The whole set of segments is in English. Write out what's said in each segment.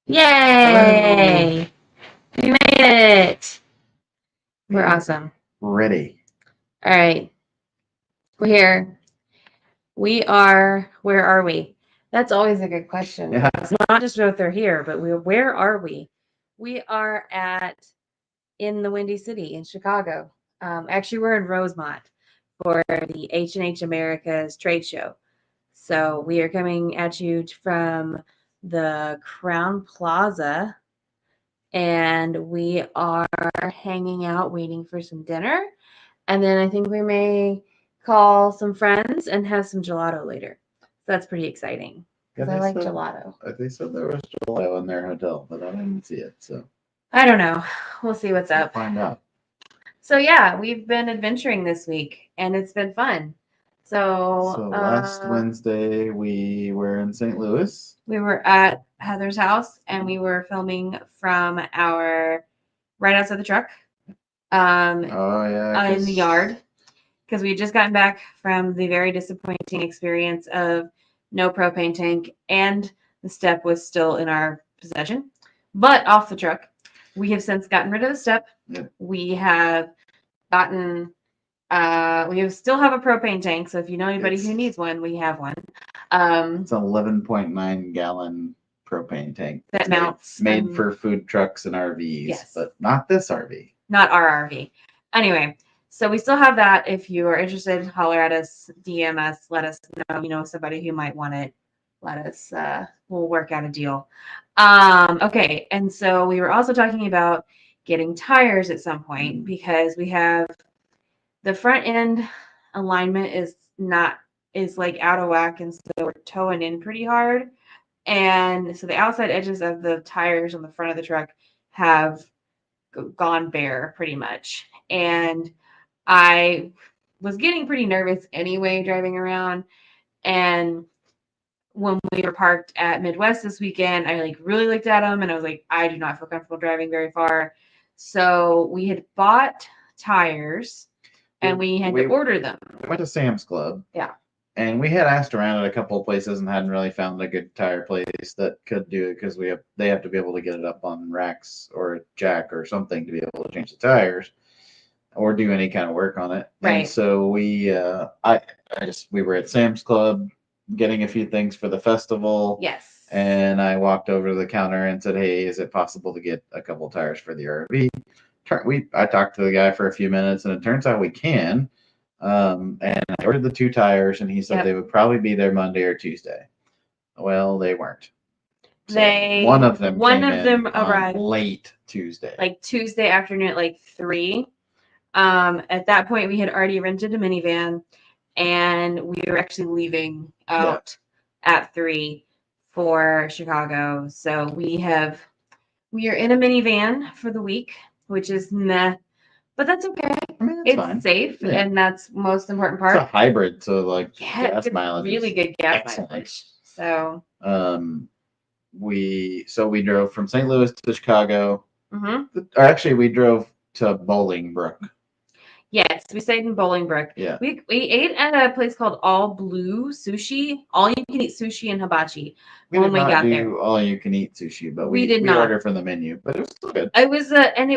Yay! Hello. We made it. We're awesome. Ready. All right. We're here. We are, where are we? That's always a good question. Yeah. It's not just both they're here, but where are we? We are in the Windy City in Chicago. Actually, we're in Rosemont for the H&H America's trade show. So we are coming at you from the Crown Plaza, and we are hanging out waiting for some dinner. And then I think we may call some friends and have some gelato later. So that's pretty exciting because I like gelato. They said there was gelato in their hotel, but I didn't see it. So I don't know. We'll see what's up. We'll find out. So yeah, we've been adventuring this week and it's been fun. So last Wednesday we were in St. Louis. We were at Heather's house and we were filming from our right outside the truck. In the yard, because we had just gotten back from the very disappointing experience of no propane tank and the step was still in our possession, but off the truck. We have since gotten rid of the step. Yep. We have gotten still have a propane tank, so if you know anybody who needs one, we have one. It's an 11.9 gallon propane tank that mounts made for food trucks and RVs. Yes. But not this RV. Not our RV. Anyway, so we still have that. If you are interested, holler at us, DM us, let us know you know somebody who might want it. Let us we'll work out a deal. Okay, and so we were also talking about getting tires at some point because we have the front end alignment is like out of whack, and so we're towing in pretty hard. And so the outside edges of the tires on the front of the truck have gone bare pretty much. And I was getting pretty nervous anyway driving around. And when we were parked at Midwest this weekend, I really looked at them and I was like, I do not feel comfortable driving very far. So we had bought tires and we had to order them. We went to Sam's Club. Yeah. And we had asked around at a couple of places and hadn't really found a good tire place that could do it because they have to be able to get it up on racks or a jack or something to be able to change the tires or do any kind of work on it. Right. And so we were at Sam's Club getting a few things for the festival. Yes. And I walked over to the counter and said, "Hey, is it possible to get a couple tires for the RV?" I talked to the guy for a few minutes, and it turns out we can. And I ordered the 2 tires, and he said they would probably be there Monday or Tuesday. Well, they weren't. So one of them arrived late Tuesday, like Tuesday afternoon at like 3. At that point, we had already rented a minivan, and we were actually leaving out at 3 for Chicago. So we are in a minivan for the week, which is meh. But that's okay. I mean, it's fine. Yeah. And that's the most important part. It's a hybrid, so gas mileage. Really good gas mileage. So we drove from St. Louis to Chicago. Mm-hmm. Or actually, we drove to Bolingbrook. Yes, we stayed in Bolingbrook. Yeah. We ate at a place called All Blue Sushi. All you can eat sushi and hibachi. We got there. All you can eat sushi, but we did not order from the menu, but it was still good. It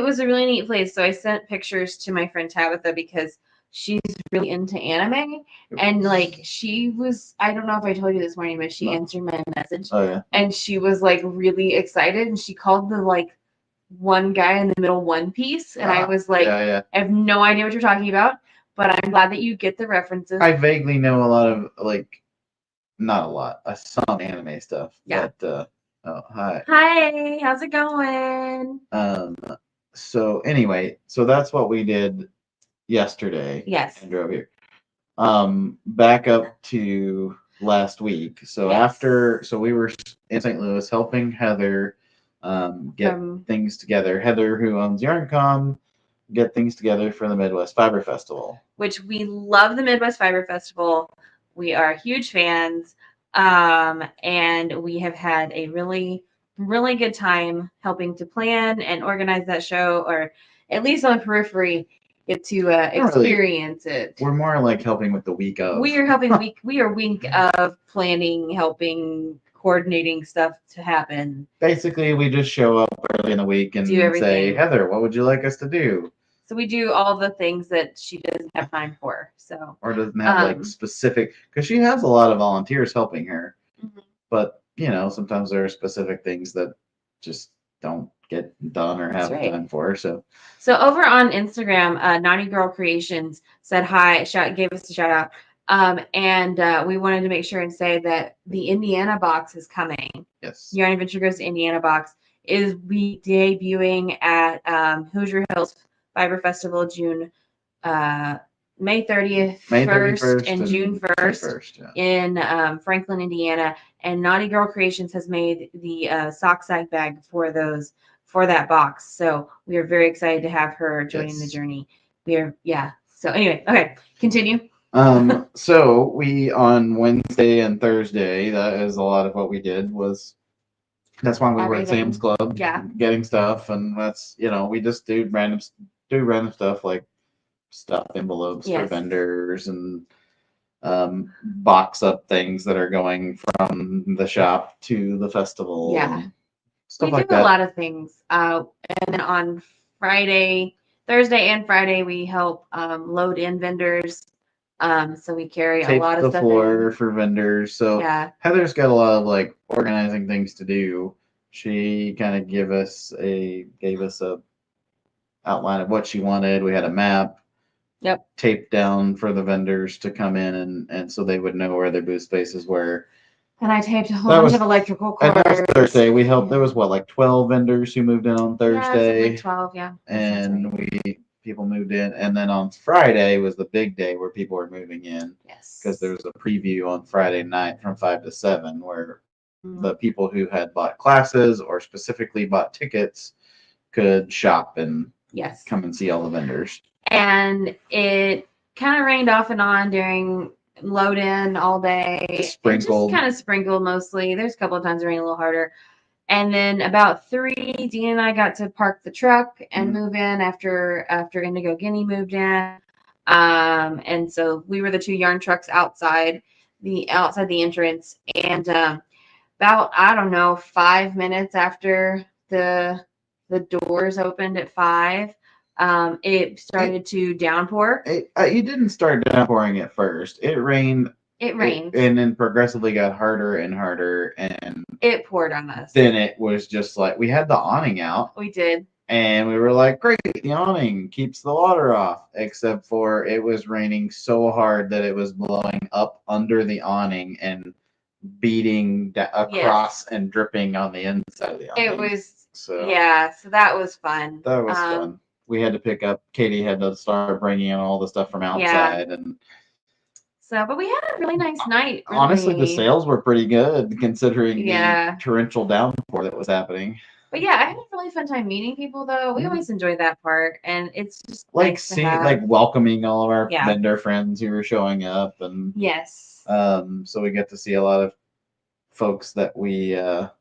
was a really neat place. So I sent pictures to my friend Tabitha because she's really into anime, and she was, I don't know if I told you this morning, but she answered my message. Oh yeah. And she was really excited, and she called the one guy in the middle One Piece, and I was like, I have no idea what you're talking about, but I'm glad that you get the references. I vaguely know a lot of not a lot, some anime stuff. Yeah. But, hi. Hi, how's it going? So anyway, that's what we did yesterday. Yes. And drove here. Back up to last week. So we were in St. Louis helping Heather get things together. Heather, who owns YarnCom, get things together for the Midwest Fiber Festival. Which we love the Midwest Fiber Festival. We are huge fans. And we have had a really, really good time helping to plan and organize that show, or at least on periphery, get to experience it. We're more like helping with the week of. We are helping we are week of planning, helping, coordinating stuff to happen. Basically, we just show up early in the week and Do everything. say, Heather, what would you like us to do? So we do all the things that she doesn't have time for. So or doesn't have like specific, because she has a lot of volunteers helping her, but sometimes there are specific things that just don't get done or have time for. So over on Instagram, Naughty Girl Creations said hi, gave us a shout out. And we wanted to make sure and say that the Indiana box is coming. Yes. Yarny Adventure Goes to Indiana box is be debuting at Hoosier Hills Fiber Festival June May 30th, May 31st, and June 1st in Franklin, Indiana. And Naughty Girl Creations has made the sock sack bag for that box. So we are very excited to have her joining the journey. So anyway, okay, continue. So we on Wednesday and Thursday, that is a lot of what we did that's why we were at Sam's Club getting stuff, and that's we just do random stuff like stuff envelopes for vendors and box up things that are going from the shop to the festival. Yeah, stuff we do a lot of things. And then on Thursday and Friday, we help load in vendors. So we carry a lot of the stuff floor in for vendors. So Heather's got a lot of like organizing things to do. She kind of gave us a outline of what she wanted. We had a map. Yep. Taped down for the vendors to come in and so they would know where their booth spaces were. And I taped a whole bunch of electrical cords. And that was Thursday. We helped. There was 12 vendors who moved in on Thursday. Yeah, like 12. Yeah. And people moved in, and then on Friday was the big day where people were moving in. Yes. Because there was a preview on Friday night from 5 to 7 where the people who had bought classes or specifically bought tickets could shop and come and see all the vendors. And it kind of rained off and on during load in all day. Sprinkled. Just kind of sprinkled mostly. There's a couple of times it rained a little harder. And then about 3, Dean and I got to park the truck and move in after Indigo Guinea moved in. And so we were the 2 yarn trucks outside the entrance. And about 5 minutes after the doors opened at 5, it started to downpour. It didn't start downpouring at first. It rained. It rained. And then progressively got harder and harder, and it poured on us. Then it was just like we had the awning out. We did. And we were like, great, the awning keeps the water off, except for it was raining so hard that it was blowing up under the awning and beating across and dripping on the inside of the awning. It was, so that was fun. That was fun. We had to pick up, Katy had to start bringing in all the stuff from outside. And so, but we had a really nice night. Really. Honestly, the sales were pretty good considering the torrential downpour that was happening. But yeah, I had a really fun time meeting people, though. We always enjoy that part, and it's just like welcoming all of our vendor friends who were showing up, and so we get to see a lot of folks that we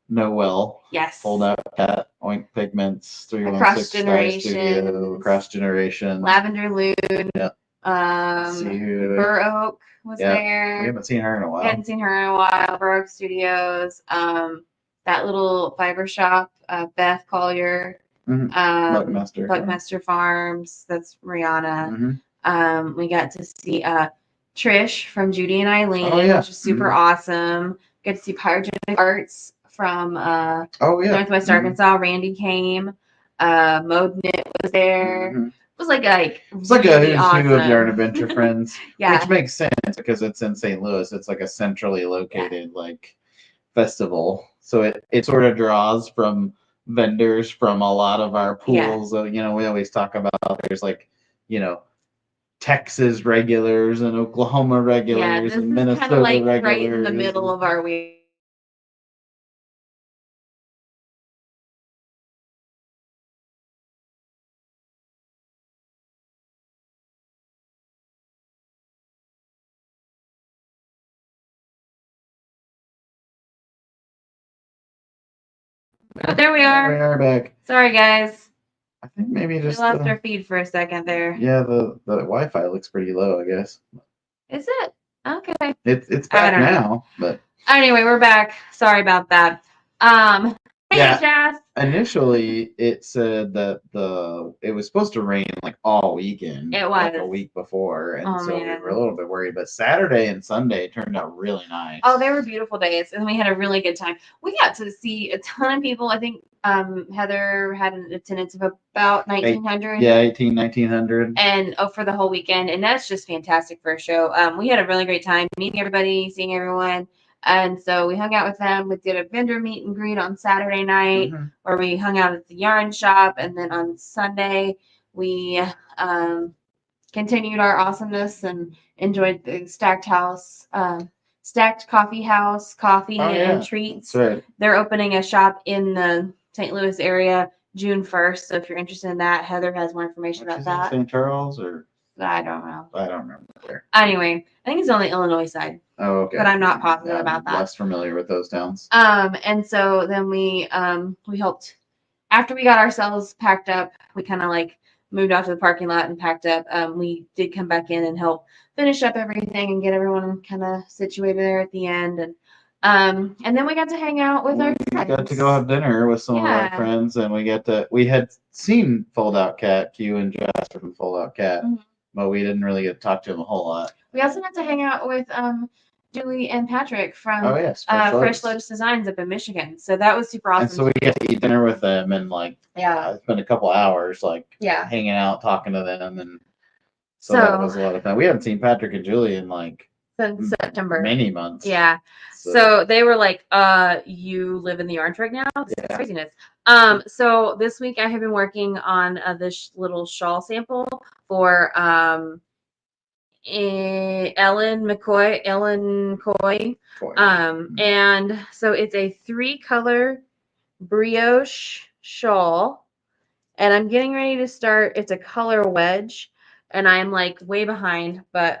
know well. Yes. Hold Out Cat, Oink Pigments, 316 Sky Studio, Across Generations, Lavender Loon. Yeah. Burr Oak was there. We haven't seen her in a while. Burr Oak Studios. That little fiber shop, Beth Collier. Buckmaster Farms. That's Rihanna. We got to see Trish from Judy and Eileen, which is super awesome. Got to see Pyrogenic Arts from Northwest Arkansas. Randy came. Mode Knit was there. It was like it's like a who's who of Yarn Adventure friends, which makes sense because it's in St. Louis. It's like a centrally located festival, so it sort of draws from vendors from a lot of our pools. We always talk about there's Texas regulars and Oklahoma regulars and Minnesota regulars. Right in the middle of our week. Oh, there we are. We are back. Sorry, guys. I think maybe just we left our feed for a second there. Yeah, the Wi-Fi looks pretty low, I guess. Is it? Okay. It's back now, but Anyway, we're back. Sorry about that. Hey, Yeah. Jazz. Initially, it said that it was supposed to rain like all weekend, It like a was. week before, and Oh, so we man. were a little bit worried. But Saturday and Sunday turned out really nice. Oh, they were beautiful days, and we had a really good time. We got to see a ton of people. I think Heather had an attendance of about 1,900. Yeah, 1900. And for the whole weekend, and that's just fantastic for a show. We had a really great time meeting everybody, seeing everyone, and so we hung out with them. We did a vendor meet and greet on Saturday night, where we hung out at the yarn shop, and then on Sunday we continued our awesomeness and enjoyed the Stacked Coffee House coffee and treats. That's right. They're opening a shop in the St. Louis area June 1st. So if you're interested in that, Heather has more information about that. St. Charles or I don't know. I don't remember where. Anyway, I think it's on the Illinois side. Oh, okay. But I'm not positive about that. Less familiar with those towns. And so then we helped after we got ourselves packed up. We kind of like moved out to the parking lot and packed up. We did come back in and help finish up everything and get everyone kind of situated there at the end. And then we got to hang out with our friends. We got to go have dinner with some of our friends, and we had seen Fold Out Cat, Q and Jasper from Fold Out Cat, but we didn't really get to talk to them a whole lot. We also got to hang out with Julie and Patrick from Fresh Lotus Designs up in Michigan. So that was super awesome. And so we got to eat dinner with them and spend a couple hours hanging out, talking to them, and so that was a lot of fun. We haven't seen Patrick and Julie in since September, many months. Yeah. So they were like, you live in the yarn truck now? This is craziness. So this week I have been working on this little shawl sample for Ellen Coy. And so it's a 3-color brioche shawl, and I'm getting ready to start. It's a color wedge, and I'm like way behind, but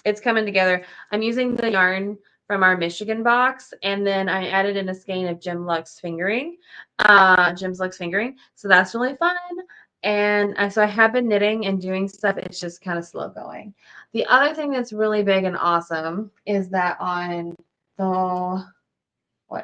it's coming together. I'm using the yarn from our Michigan box, and then I added in a skein of Jim's Luxe Fingering. So that's really fun. And so I have been knitting and doing stuff. It's just kind of slow going. The other thing that's really big and awesome is that on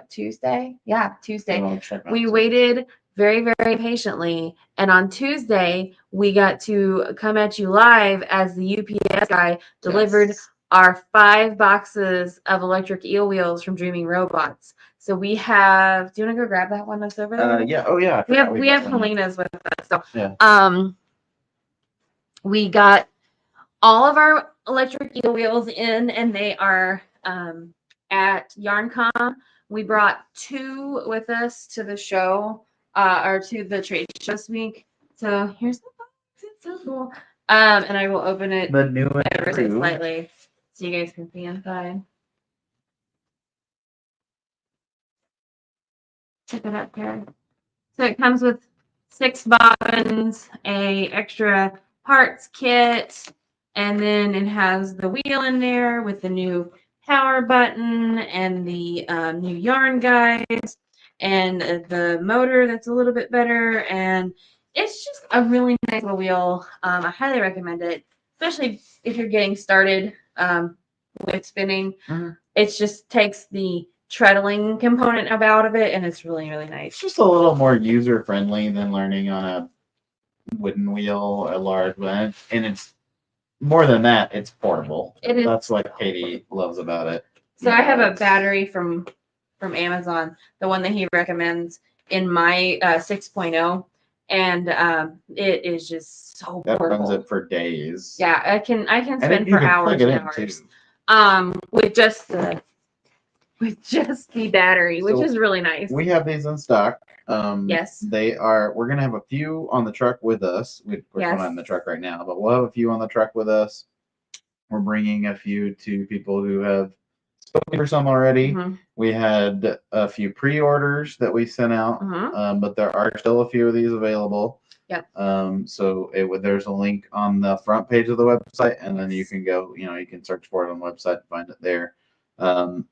Tuesday? Yeah, Tuesday. We waited very, very patiently. And on Tuesday, we got to come at you live as the UPS guy delivered our 5 boxes of electric eel wheels from Dreaming Robots. So we have. Do you want to go grab that one that's over there? Yeah. Oh, yeah. We have Helena's with us. So we got all of our electric eel wheels in, and they are at YarnCon. We brought 2 with us to the show, or to the trade show this week. So here's the box. It's so cool. And I will open it ever so slightly so you guys can see inside. Check it out here. So it comes with 6 bobbins, a extra parts kit, and then it has the wheel in there with the new power button and the new yarn guides and the motor that's a little bit better. And it's just a really nice little wheel. I highly recommend it, especially if you're getting started with spinning. It just takes the treadling component out of it, and it's really, really nice. It's just a little more user friendly than learning on a wooden wheel, a large one, and it's more than that. It's portable. That's what Katie loves about it. So I have a battery from Amazon, the one that he recommends in my 6.0, and it is just so portable. That runs it for days. Yeah, I can spend for hours and hours. With just the battery, which is really nice. We have these in stock. Yes. We're gonna have a few on the truck with us. We're not in the truck right now, but we'll have a few on the truck with us. We're bringing a few to people who have spoken for some already. We had a few pre-orders that we sent out, but there are still a few of these available. Yep. So there's a link on the front page of the website, and then you can go. You can search for it on the website and find it there.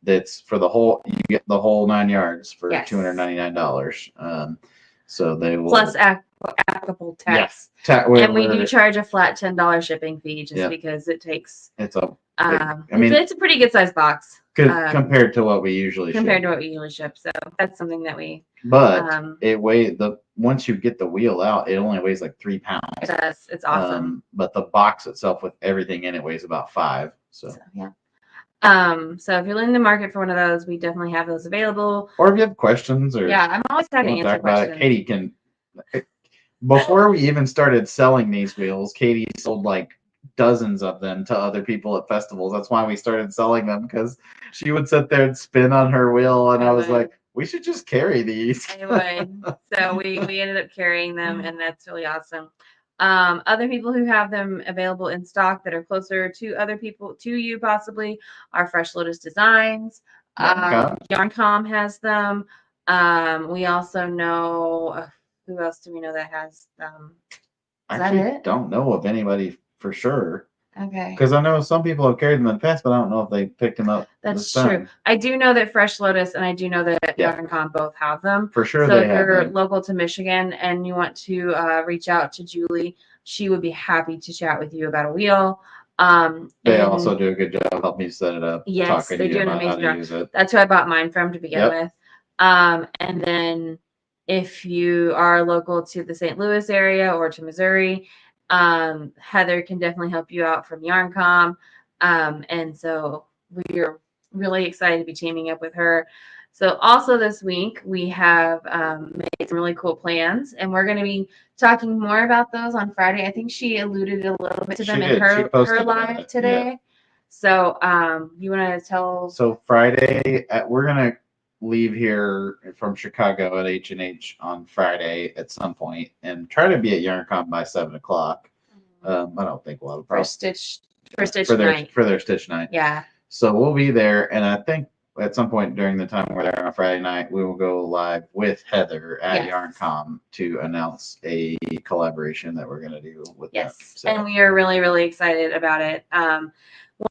That's for the whole. You get the whole 9 yards for $299. So they will plus applicable tax. And we do charge a flat $10 shipping fee just because it takes. It's a. it's a pretty good sized box. compared to what we usually compared ship. to what we usually ship. So that's something that we. But it weighs once you get the wheel out, it only weighs like 3 pounds. It's awesome. But the box itself with everything in it weighs about 5. So yeah. So if you're in the market for one of those, we definitely have those available. Or if you have questions, or I'm always happy to answer questions. Katie can. Before we even started selling these wheels, Katie sold like dozens of them to other people at festivals. That's why we started selling them, because she would sit there and spin on her wheel, and I was like, we should just carry these. I would. So we ended up carrying them, and that's really awesome. Other people who have them available in stock that are closer to other people, to you possibly, are Fresh Lotus Designs. Yarncom has them. We also know, who else do we know that has them? I actually don't know of anybody for sure. Okay. Because I know some people have carried them in the past, but I don't know if they picked them up. That's true. I do know that Fresh Lotus and I do know that Yarncom both have them. For sure. So if you're local to Michigan and you want to reach out to Julie, she would be happy to chat with you about a wheel. They also do a good job helping me set it up. Yes, they do an amazing job. That's who I bought mine from to begin with. And then if you are local to the St. Louis area or to Missouri, Heather can definitely help you out from Yarncom. And so we're really excited to be teaming up with her. So also this week we have made some really cool plans, and we're going to be talking more about those on Friday. I think she alluded a little bit to them in her live today. Yeah. So you want to tell? So Friday, we're going to leave here from Chicago at H&H on Friday at some point and try to be at Yarncom by 7 o'clock. I don't think we'll have a problem. For their stitch night. Yeah. So we'll be there, and I think at some point during the time we're there on Friday night, we will go live with Heather at Yarncom to announce a collaboration that we're going to do with them. So. And we are really, really excited about it.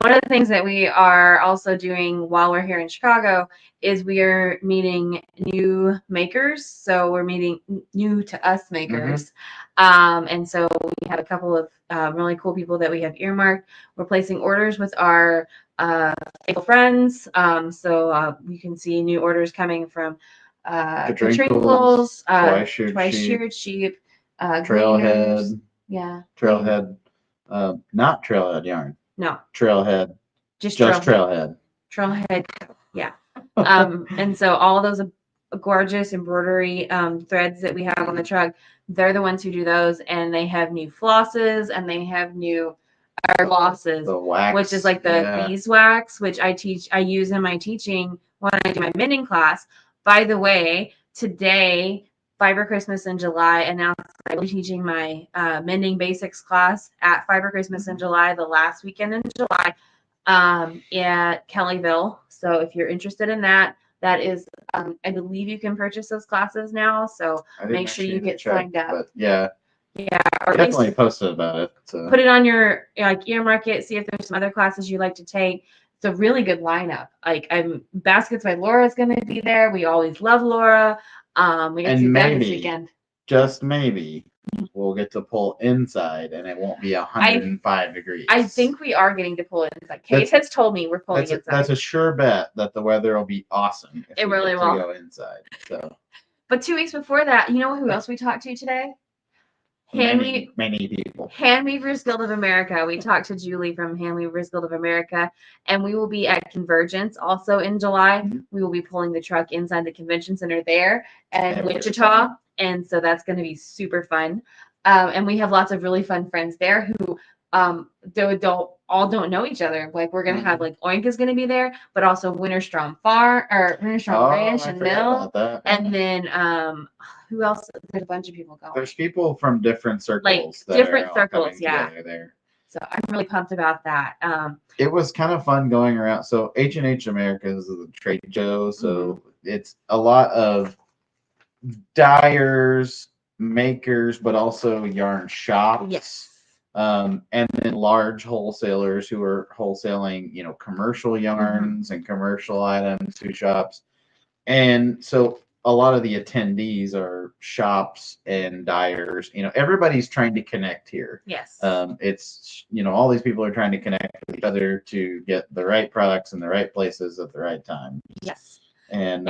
One of the things that we are also doing while we're here in Chicago is we are meeting new makers. So we're meeting new to us makers. And so we have a couple of really cool people that we have earmarked. We're placing orders with our faithful friends. So you can see new orders coming from Katrinkles, Twice Sheared Sheep, Trailhead. Yeah. Trailhead. Not Trailhead Yarn. No. Trailhead. Just Trailhead. Trailhead. Yeah. And so all those gorgeous embroidery threads that we have on the truck, they're the ones who do those, and they have new flosses and they have new glosses, which is like the beeswax, which I use in my teaching when I do my mending class. By the way, today, Fiber Christmas in July, announced I will be teaching my mending basics class at Fiber Christmas in July, the last weekend in July, at Kellyville. So if you're interested in that, that is, I believe you can purchase those classes now. So make sure you get signed up. But yeah. Yeah, or definitely posted about it. So. Put it on your earmark it. See if there's some other classes you like to take. It's a really good lineup. Baskets by Laura is going to be there. We always love Laura. We got to see that this weekend. Just maybe we'll get to pull inside, and it won't be 105 degrees. I think we are getting to pull inside. Kate has told me we're pulling inside. That's a sure bet that the weather will be awesome. It really will. Go inside. So. But 2 weeks before that, you know who else we talked to today? Many people. Hand Weavers Guild of America. We talked to Julie from Hand Weavers Guild of America, and we will be at Convergence also in July. Mm-hmm. We will be pulling the truck inside the convention center there at Wichita, and so that's going to be super fun. And we have lots of really fun friends there who don't know each other. Like we're gonna have Oink is gonna be there, but also Winterstrom Ranch and Mill, and then who else? There's a bunch of people going. There's people from different circles. Yeah. There. So I'm really pumped about that. It was kind of fun going around. So H&H America is the trade show, so it's a lot of dyers, makers, but also yarn shops. Yes. And then large wholesalers who are wholesaling, commercial yarns and commercial items to shops. And so a lot of the attendees are shops and dyers. Everybody's trying to connect here. Yes. It's all these people are trying to connect with each other to get the right products in the right places at the right time. Yes. And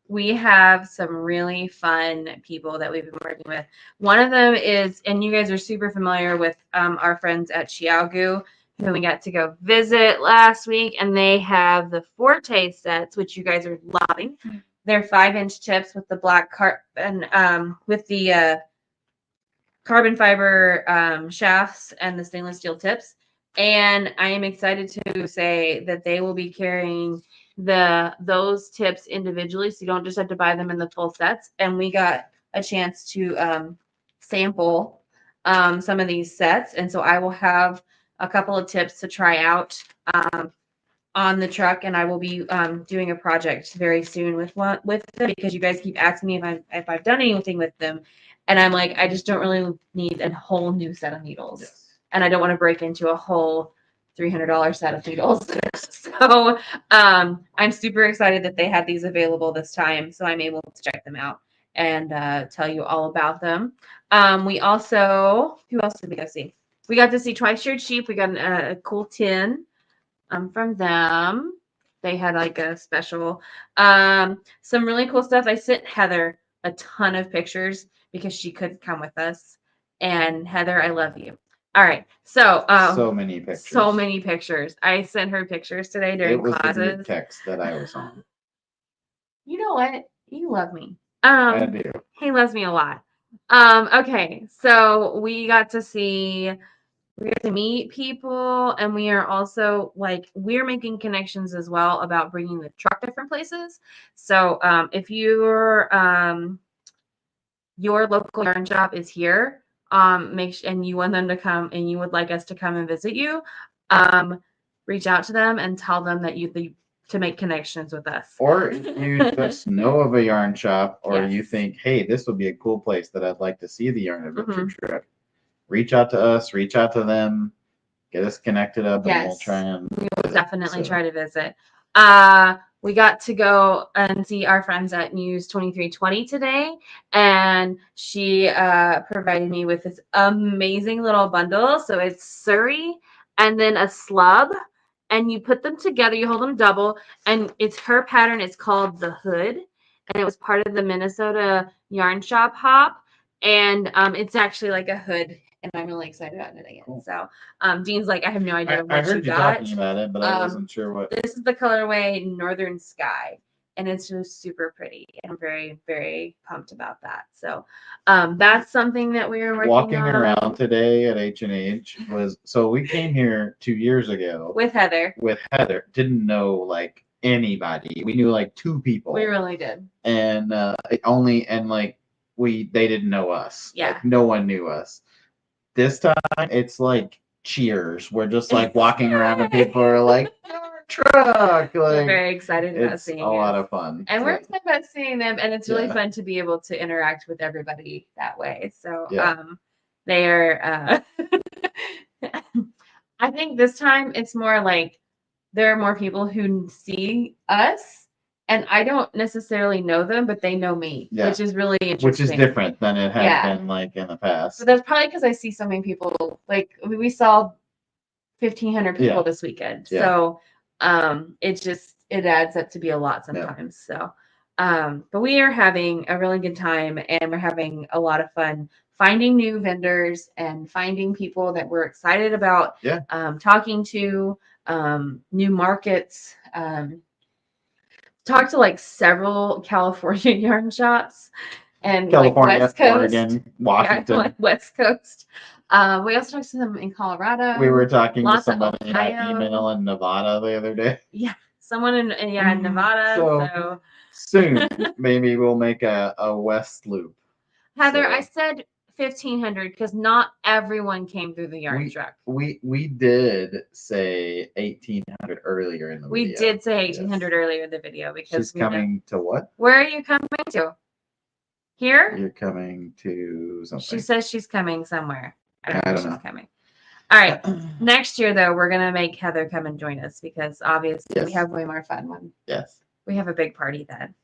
we have some really fun people that we've been working with. One of them is, and you guys are super familiar with our friends at Chiaogu, who we got to go visit last week, and they have the Forte sets, which you guys are loving. They're 5-inch tips with the black carbon, with the carbon fiber shafts and the stainless steel tips. And I am excited to say that they will be carrying those tips individually, so you don't just have to buy them in the full sets. And we got a chance to sample some of these sets, and so I will have a couple of tips to try out on the truck, and I will be doing a project very soon with them, because you guys keep asking me if I've done anything with them, and I'm like, I just don't really need a whole new set of needles. Yes. And I don't want to break into a whole $300 set of needles. So I'm super excited that they had these available this time, so I'm able to check them out and tell you all about them. We also, who else did we go see? We got to see Twice Sheared Sheep. We got a cool tin from them. They had like a special, some really cool stuff. I sent Heather a ton of pictures because she couldn't come with us. And Heather, I love you. All right, so so many pictures. So many pictures. I sent her pictures today during classes. It was the group text that I was on. You know what? You love me. I do. He loves me a lot. Okay, so we got to meet people, and we are also we're making connections as well about bringing the truck different places. So if your local yarn shop is here, and you want them to come, and you would like us to come and visit you, reach out to them and tell them that to make connections with us. Or if you just know of a yarn shop, or Yes. you think, hey, this would be a cool place that I'd like to see the yarn adventure truck, reach out to us, reach out to them, get us connected up, and we'll try and we will definitely try to visit. We got to go and see our friends at News 2320 today, and she provided me with this amazing little bundle. So it's Surrey and then a slub, and you put them together, you hold them double, and it's her pattern. It's called the Hood, and it was part of the Minnesota Yarn Shop Hop, and it's actually like a hood. And I'm really excited about knitting it. Cool. So Dean's like, I have no idea what I heard you got. talking about it, but I wasn't sure what. This is the colorway Northern Sky, and it's just super pretty. And I'm very, very pumped about that. So that's something that we are walking around today at H&H was, so we came here 2 years ago with Heather. Didn't know anybody. We knew 2 people. We really did. And they didn't know us. Yeah. No one knew us. This time it's cheers. We're just walking around and people are like, truck. We're very excited about seeing it. It's a lot of fun. And we're excited about seeing them, and it's really fun to be able to interact with everybody that way. So they are I think this time it's more there are more people who see us. And I don't necessarily know them, but they know me, which is really interesting. Which is different than it had been in the past. But that's probably because I see so many people. We saw 1,500 people this weekend. Yeah. So it adds up to be a lot sometimes. Yeah. So but we are having a really good time, and we're having a lot of fun finding new vendors and finding people that we're excited about talking to, new markets. Talked to several California yarn shops and California, West Coast, Oregon, Washington, West Coast. We also talked to them in Colorado. We were talking to somebody in email in Nevada the other day. Yeah, someone in Nevada. So soon, maybe we'll make a West loop. Heather, I said 1,500 because not everyone came through the yarn truck. We did say 1,800 earlier in the video. We did say 1,800 earlier in the video because she's coming to what? Where are you coming to? Here? You're coming to something. She says she's coming somewhere. I don't know. She's coming. All right. Next year, though, we're gonna make Heather come and join us because obviously we have way more fun when we have a big party then.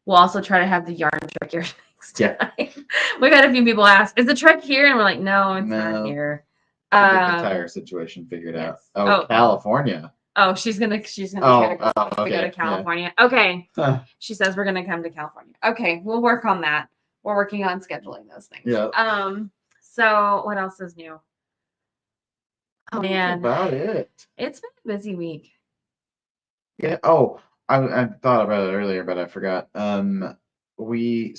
we'll also try to have the yarn truck here next Yeah. time. We've had a few people ask, "Is the truck here?" And we're like, "No, it's not No. here." To get the tire situation figured out. yes. Oh, California. Oh, she's gonna Oh, try to okay. go to California. Yeah. Okay. Huh. She says we're gonna come to California. Okay, we'll work on that. We're working on scheduling those things. Yeah. So what else is new? Oh man. That's about it. It's been a busy week. Yeah. Oh, I thought about it earlier, but I forgot. When we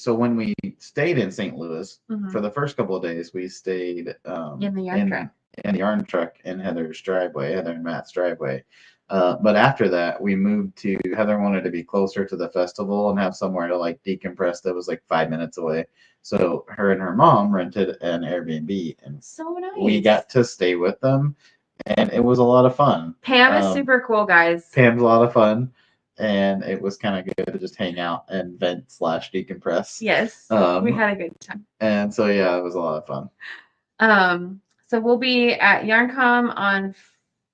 stayed in St. Louis for the first couple of days, we stayed in the yarn truck. In the yarn truck in Heather and Matt's driveway. But after that, we moved to Heather wanted to be closer to the festival and have somewhere to like decompress that was like 5 minutes away. So her and her mom rented an Airbnb, and So nice. we got to stay with them, and it was a lot of fun. Pam is super cool, guys. Pam's a lot of fun, and it was kind of good to just hang out and vent / decompress. Yes, we had a good time. And so yeah, it was a lot of fun. So we'll be at YarnCom on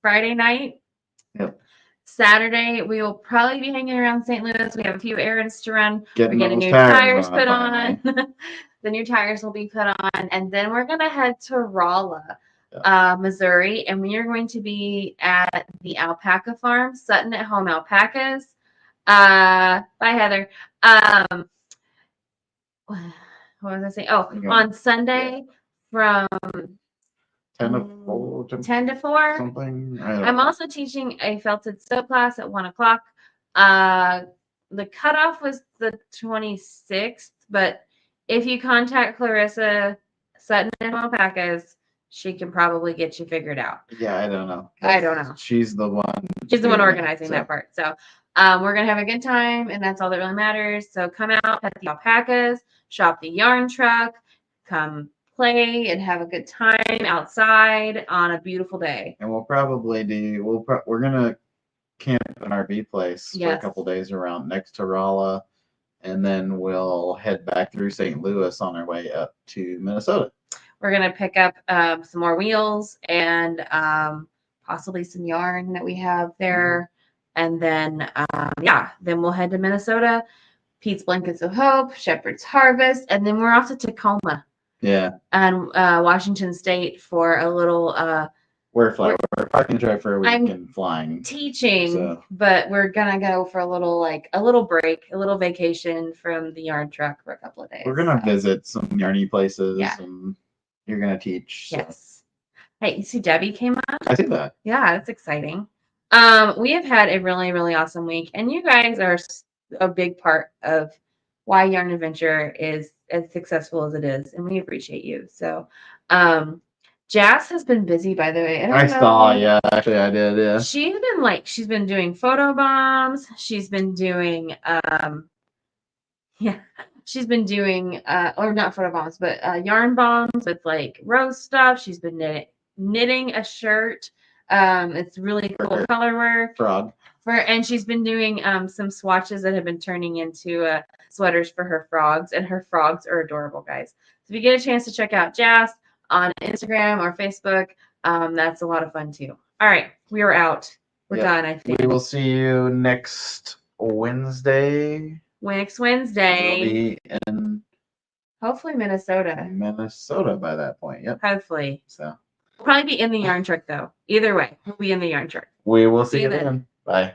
Friday night. Yep. Saturday, we will probably be hanging around St. Louis. We have a few errands to run. We're getting new tires put on. The new tires will be put on. And then we're going to head to Rolla, Missouri. And we are going to be at the alpaca farm, Sutton at Home Alpacas. Bye, Heather. What was I saying? Oh, on Sunday from 10 to 4. 10 to 4. Something. I'm also teaching a felted sew class at 1 o'clock. The cutoff was the 26th, but if you contact Clarissa Sutton and Alpacas, she can probably get you figured out. Yeah, I don't know. I don't know. She's the one. She's the one organizing that part. So we're going to have a good time, and that's all that really matters. So come out at the alpacas, shop the yarn truck, come play and have a good time outside on a beautiful day. And we'll probably we're gonna camp at an RV place for a couple days around next to Rolla, and then we'll head back through St. Louis on our way up to Minnesota. We're gonna pick up some more wheels and possibly some yarn that we have there, and then then we'll head to Minnesota, Pete's Blankets of Hope, Shepherd's Harvest, and then we're off to Tacoma. Yeah. And Washington State for a little. We're parking drive for a week and flying. Teaching, but we're gonna go for a little break, a little vacation from the yarn truck for a couple of days. We're gonna visit some yarny places, and you're gonna teach. So. Yes. Hey, you see Debbie came up? I see that. Yeah, that's exciting. We have had a really, really awesome week, and you guys are a big part of why Yarn Adventure is as successful as it is, and we appreciate you. So Jazz has been busy, by the way. I saw, actually I did, yeah. She's been doing photo bombs. She's been doing she's been doing or not photo bombs, but yarn bombs with like rose stuff. She's been knitting a shirt. It's really cool color work. Frog. And she's been doing some swatches that have been turning into sweaters for her frogs, and her frogs are adorable, guys. So if you get a chance to check out Jazz on Instagram or Facebook, that's a lot of fun too. All right, we are out. We're done, I think. We will see you next Wednesday. Next Wednesday. We'll be in hopefully Minnesota. Minnesota by that point, yep. Hopefully. So we'll probably be in the yarn truck though. Either way, we'll be in the yarn truck. We will see you then. Bye.